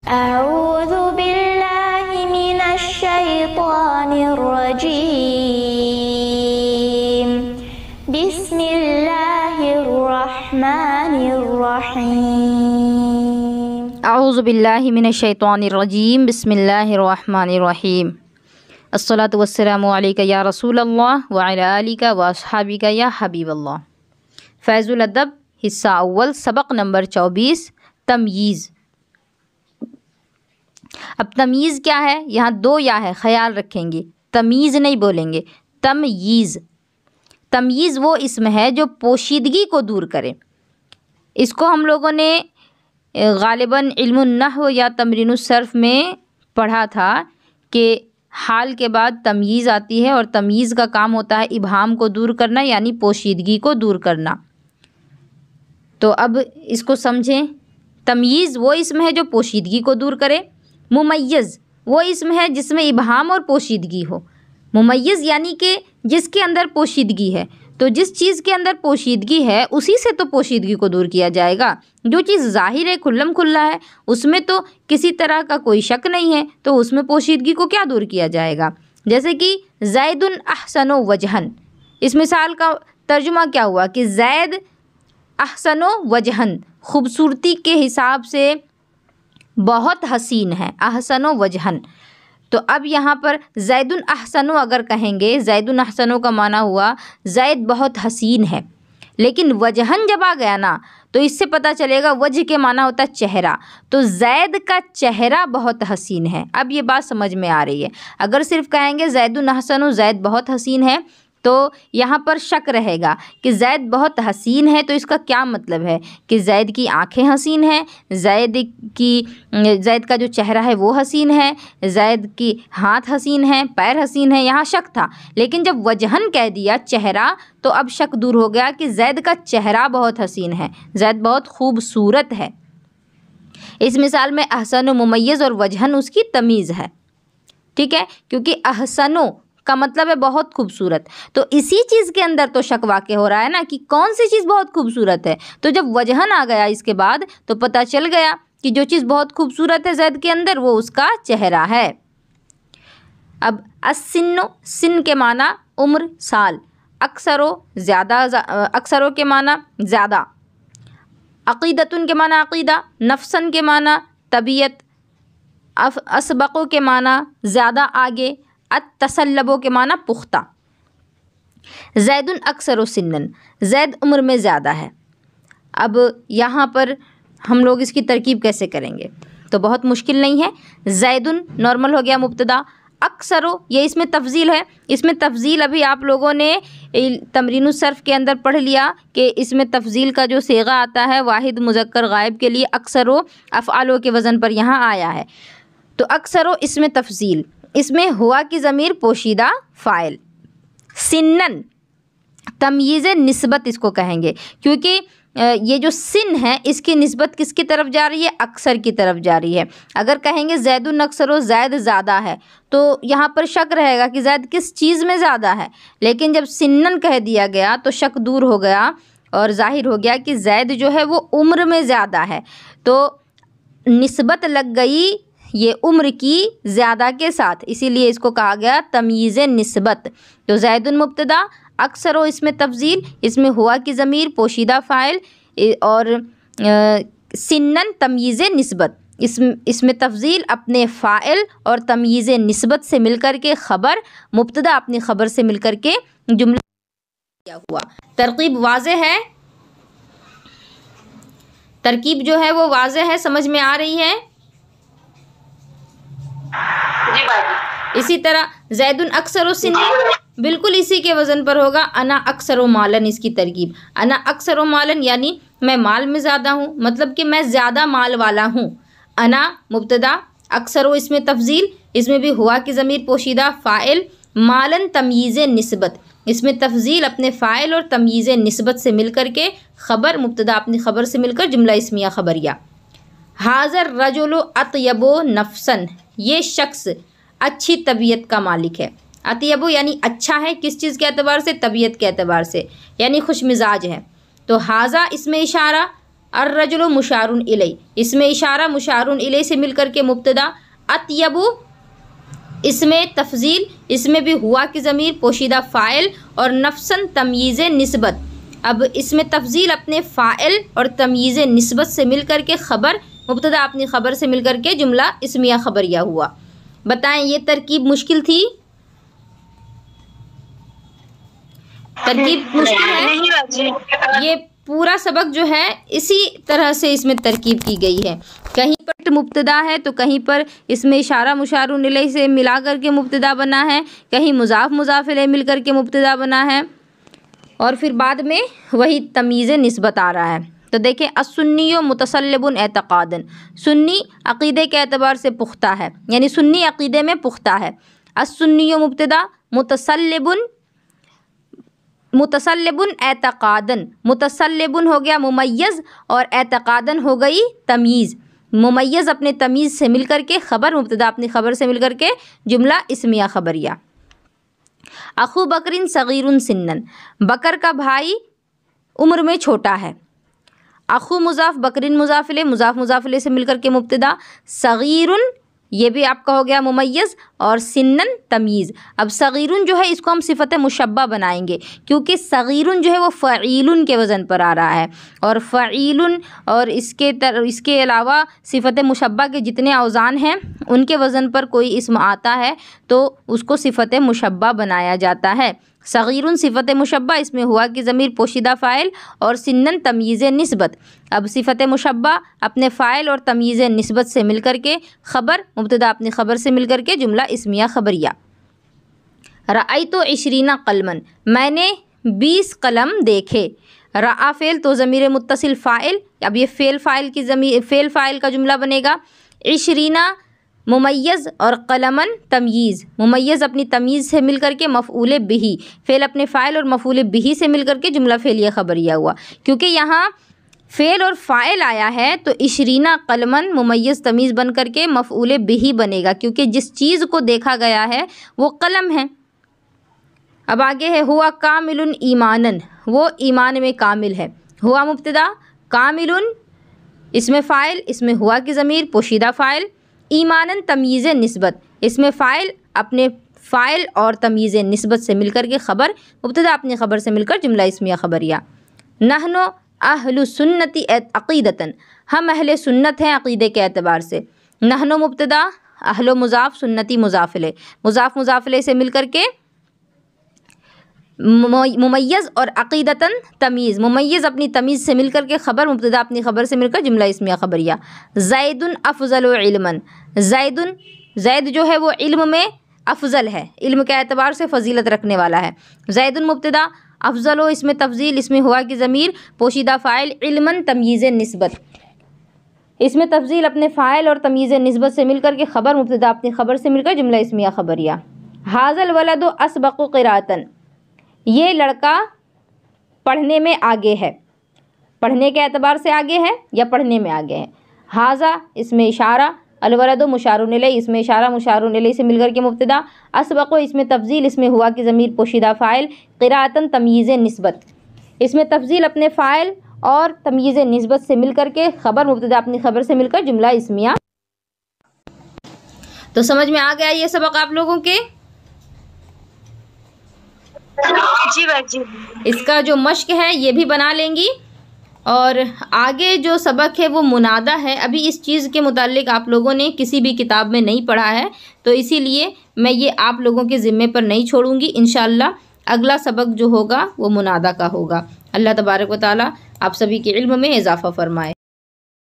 अऊज़ु बिल्लाहि मिनश शैतानिर रजीम। बिस्मिल्लाहिर रहमानिर रहीम। अऊज़ु बिल्लाहि मिनश शैतानिर रजीम। बिस्मिल्लाहिर रहमानिर रहीम। अस्सलातु वस्सलामु अलैका या रसूलल्लाह व अला आलिका व अस्हाबिका या हबीबल्लाह। फैज़ुल अदब हिस्सा अव्वल सबक नंबर 24 तमयीज़। अब तमीज़ क्या है, यहाँ दो या है, ख्याल रखेंगे, तमीज़ नहीं बोलेंगे, तमयीज़। तमयीज़ वो इसम है जो पोशीदगी को दूर करे। इसको हम लोगों ने गालिबन इल्मुन नहव या तमरीनुस सर्फ में पढ़ा था कि हाल के बाद तमयीज़ आती है और तमयीज़ का काम होता है इबहाम को दूर करना, यानी पोशीदगी को दूर करना। तो अब इसको समझें। तमयीज़ वो इसम है जो पोशीदगी को दूर करे। मुमय्यज़ वो इसम है जिसमें इबहाम और पोशीदगी हो। मुमय्यज़ यानी कि जिसके अंदर पोशीदगी है, तो जिस चीज़ के अंदर पोशीदगी है उसी से तो पोशीदगी को दूर किया जाएगा। जो चीज़ ज़ाहिर है, खुल्लम खुल्ला है, उसमें तो किसी तरह का कोई शक नहीं है, तो उसमें पोशीदगी को क्या दूर किया जाएगा। जैसे कि ज़ैदुन अहसनो वजहन, इस मिसाल का तर्जुमा क्या हुआ कि ज़ैद अहसनो वजहन, खूबसूरती के हिसाब से बहुत हसीन है, अहसनो वजहन। तो अब यहाँ पर ज़ैदुन अहसनो अगर कहेंगे, ज़ैदुन अहसनो का माना हुआ ज़ैद बहुत हसीन है, लेकिन वजहन जब आ गया ना तो इससे पता चलेगा वजह के माना होता है चेहरा, तो ज़ैद का चेहरा बहुत हसीन है। अब ये बात समझ में आ रही है। अगर सिर्फ कहेंगे ज़ैदुन अहसनो, ज़ैद बहुत हसीन है, तो यहाँ पर शक रहेगा कि ज़ैद बहुत हसीन है, तो इसका क्या मतलब है कि ज़ैद की आंखें हसीन हैं, ज़ैद का जो चेहरा है वो हसीन है, ज़ैद की हाथ हसीन है, पैर हसीन है। यहाँ शक था, लेकिन जब वजहन कह दिया चेहरा, तो अब शक दूर हो गया कि ज़ैद का चेहरा बहुत हसीन है, ज़ैद बहुत खूबसूरत है। इस मिसाल में अहसन, मुमय्यज़ और वजहन उसकी तमीज़ है, ठीक है, क्योंकि अहसनो का मतलब है बहुत खूबसूरत। तो इसी चीज़ के अंदर तो शक वाक़े हो रहा है ना कि कौन सी चीज़ बहुत खूबसूरत है। तो जब वजहन आ गया इसके बाद, तो पता चल गया कि जो चीज़ बहुत खूबसूरत है ज़ैद के अंदर, वो उसका चेहरा है। अब अस्सिन्नो, सिन के माना उम्र, साल। अक्सरो ज़्यादा, अक्सरों के माना ज़्यादा। अक़ीदतुन के माना अक़ीदा। नफ्सन के माना तबीयत। असबक़ों के माना ज़्यादा आगे। अत-तसल्लबों के माना पुख्ता। ज़ैदुन अक्सरो सिन्नन, ज़ैद उम्र में ज़्यादा है। अब यहाँ पर हम लोग इसकी तरकीब कैसे करेंगे, तो बहुत मुश्किल नहीं है। ज़ैदुन नॉर्मल हो गया मुब्तदा, अक्सरो ये इसमें तफज़ील है। इसमें तफज़ील अभी आप लोगों ने तमरीनुस सर्फ के अंदर पढ़ लिया कि इसमें तफज़ील का जो सेगा आता है वाहिद मुज़क्कर गायब के लिए अक्सरो अफ़आलो के वज़न पर यहाँ आया है। तो अक्सरो इसमें तफज़ील, इसमें हुआ की ज़मीर पोशीदा फ़ाइल। सिन्नन तमयीज़ निस्बत इसको कहेंगे, क्योंकि ये जो सिन है इसकी निस्बत किसकी तरफ जा रही है, अक्सर की तरफ जा रही है। अगर कहेंगे ज़ैदुन अक्सरो, ज़ैद ज़्यादा है, तो यहाँ पर शक रहेगा कि ज़ैद किस चीज़ में ज़्यादा है। लेकिन जब सिन्नन कह दिया गया तो शक दूर हो गया और ज़ाहिर हो गया कि ज़ैद जो है वो उम्र में ज़्यादा है, तो निस्बत लग गई ये उम्र की ज़्यादा के साथ, इसीलिए इसको कहा गया तमयीज़ निस्बत। तो ज़ैदुन मुब्तदा, अक्सरो इसमें तफज़ील, इसमें हुआ की ज़मीर पोशीदा फ़ाइल, और सिन्नन तमयीज़ निस्बत, इसमें तफज़ील अपने फ़ाइल और तमयीज़ निस्बत से मिलकर के ख़बर, मुब्तदा अपनी ख़बर से मिलकर के जुमला क्या हुआ। तरकीब वाज़े है, तरकीब जो है वो वाज़े है, समझ में आ रही है जी बाजी। इसी तरह ज़ैदुन अक्सरो सिन्नन बिल्कुल इसी के वज़न पर होगा अना अक्सरो मालन। इसकी तरकीब अना अक्सरो मालन यानी मैं माल में ज़्यादा हूँ, मतलब कि मैं ज़्यादा माल वाला हूँ। अना मुब्तदा, अक्सरो इसमें तफज़ील, इसमें भी हुआ की ज़मीर पोशीदा फ़ाइल, मालन तमयीज़ निस्बत, इसमें तफज़ील अपने फ़ाइल और तमयीज़ निस्बत से मिलकर के ख़बर, मुब्तदा अपनी ख़बर से मिलकर जुमला इस्मिया ख़बरिया। हाज़र रजुलु अतयबो नफ्सन, ये शख्स अच्छी तबीयत का मालिक है। अतयबो यानी अच्छा है, किस चीज़ के एतबार से, तबीयत के एतबार से, यानी खुश मिजाज है। तो हाज़ा इसमें इशारा, अर्रजुलु मुशारुन इलै, इसमें इशारा मुशारुन इलै से मिलकर के मुब्तदा। अत्यबु इसमें तफजील, इसमें भी हुआ की ज़मीर पोशीदा फ़ाइल और नफसन तमयीज़ निस्बत। अब इसमें तफजील अपने फ़ाइल और तमयीज़ निस्बत से मिलकर के ख़बर, मुब्तदा अपनी ख़बर से मिलकर के जुमला इस्मिया ख़बरिया हुआ। बताएं ये तरकीब मुश्किल थी? तरकीब मुश्किल है? ये पूरा सबक जो है इसी तरह से इसमें तरकीब की गई है। कहीं पर मुब्तदा है तो कहीं पर इसमें इशारा मुशारुन इलैह से मिला कर के मुब्तदा बना है, कहीं मुज़ाफ़ मुज़ाफ़ इलैह मिल कर के मुब्तदा बना है, और फिर बाद में वही तमीज़ निस्बत आ रहा है। तो देखें, अस्सुन्नी मुतसल्लिबुन एतक़ादन, सुन्नी अक़ीदे के एतबार से पुख्ता है, यानी सुन्नी अक़ीदे में पुख्ता है। अस्सुन्नी मुब्तदा, मुतसल्लिबुन एतक़ादन, मुतसल्लिबुन हो गया मुमय्यज़ और एतक़ादन हो गई तमीज़। मुमय्यज़ अपने तमीज़ से मिलकर के ख़बर, मुब्तदा अपनी ख़बर से मिलकर के जुमला इस्मिया ख़बरिया। अखू बकरिन सगीरुन सिन्नन, बकर का भाई उम्र में छोटा है। अखू मुज़ाफ़, बकरिन मुज़ाफ़ इलैह, मुज़ाफ़ मुज़ाफ़ इलैह से मिलकर के मुब्तदा। सगीरुन ये भी आपका हो गया मुमय्यज़ और सिन्नन तमीज़। अब सगीरुन जो है इसको हम सिफ़त मुशब्बा बनाएंगे, क्योंकि सगीरुन जो है वो फ़ईलुन के वज़न पर आ रहा है, और फ़ईलुन और इसके अलावा सिफ़त मुशब्बा के जितने औज़ान हैं उनके वज़न पर कोई इस्म आता है तो उसको सिफ़त मुशब्बा बनाया जाता है। सगीरुन सिफ़त मुशब्बा, इसमें हुआ कि ज़मीर पोशीदा फ़ाइल और सिन्नन तमीज़ निस्बत। अब सिफ़त मुशब्बा अपने फ़ाइल और तमीज़ निस्बत से मिलकर के ख़बर, मुब्तदा अपनी ख़बर से मिलकर के जुमला इस्मिया ख़बरिया। रअयतु 20 कलमन, मैंने 20 कलम देखे। रआ फ़ेल तो ज़मीर मुत्तसिल फ़ाइल, अब ये फ़ेल फ़ाइल का जुमला बनेगा। 20 मुमय्यज़ और कलमन तमयीज़, मुमय्यज़ अपनी तमीज़ से मिलकर के मफ़ऊल बिही, फ़ेल अपने फ़ाइल और मफ़ऊल बिही से मिलकर के जुमला फ़ेलिया ख़बरिया हुआ। क्योंकि यहाँ फ़ेल और फ़ाइल आया है तो 20 कलमन मुमय्यज़ तमीज़ बन कर के मफ़ऊल बिही बनेगा, क्योंकि जिस चीज़ को देखा गया है वो कलम है। अब आगे है हुआ कामिलुन ईमानन, वो ईमान में कामिल है। हुआ मुब्तदा, कामिलुन इसमें फ़ाइल, इसमें हुआ की ज़मीर पोशीदा फ़ाइल। ईमानन तमीज़ निस्बत, इसमें फ़ाइल अपने फ़ाइल और तमीज़ निस्बत से मिलकर के ख़बर, मुब्तदा अपनी ख़बर से मिलकर जुमला इस्मिया ख़बरिया। नहनो अहलु सुन्नति अक़ीदतन, हम अहले सुन्नत हैं अक़ीदे के एतबार से। नहनो मुब्तदा, अहलो मुज़ाफ़, सुन्नति मुज़ाफ़ इलैह, मुज़ाफ़ मुज़ाफ़ इलैह से मिलकर के मुमय्यज़ और अक़ीदतन तमीज़, मुमय्यज़ अपनी तमीज़ से मिलकर के ख़बर, मुब्तदा अपनी ख़बर से मिलकर जुमला इस्मिया ख़बरिया। ज़ैदुन अफ़ज़लु इल्मन, ज़ैदुन, ज़ैद जो है वो इल्म में अफ़ज़ल है, इल्म के एतबार से फ़जीलत रखने वाला है। ज़ैदुन मुब्तदा, अफ़ज़लो इसमें तफ़ज़ील, इसमें हुआ की ज़मीर पोशीदा फ़ाइल, इल्मन तमयीज़ निस्बत, इसमें तफ़ज़ील अपने फ़ाइल और तमयीज़ निस्बत से मिलकर के ख़बर, मुब्तदा अपनी ख़बर से मिलकर जुमला इस्मिया ख़बरिया। हाज़ल वलदु अस्बक़ु क़िराअतन, ये लड़का पढ़ने में आगे है, पढ़ने के एतबार से आगे है या पढ़ने में आगे है। हाज़ा इसमें इशारा, अलवलदु मुशारुन इलैह, इसमें इशारा मुशारुन इलैह से मिलकर के मुब्तदा। अस्बक़ु इसमें तफ़ज़ील, इसमें हुआ की ज़मीर पोशीदा फ़ाइल। क़िराअतन तमयीज़ निस्बत, इसमें तफ़ज़ील अपने फ़ाइल और तमयीज़ निस्बत से मिलकर के ख़बर, मुब्तदा अपनी ख़बर से मिलकर जुमला इस्मिया। तो समझ में आ गया ये सबक आप लोगों के? जी बाजी। इसका जो मश्क है ये भी बना लेंगी, और आगे जो सबक है वो मुनादा है। अभी इस चीज़ के मुताल्लिक आप लोगों ने किसी भी किताब में नहीं पढ़ा है, तो इसीलिए मैं ये आप लोगों के ज़िम्मे पर नहीं छोड़ूंगी। इंशाअल्लाह अगला सबक जो होगा वो मुनादा का होगा। अल्लाह तबारक व तआला आप सभी के इल्म में इजाफ़ा फरमाए।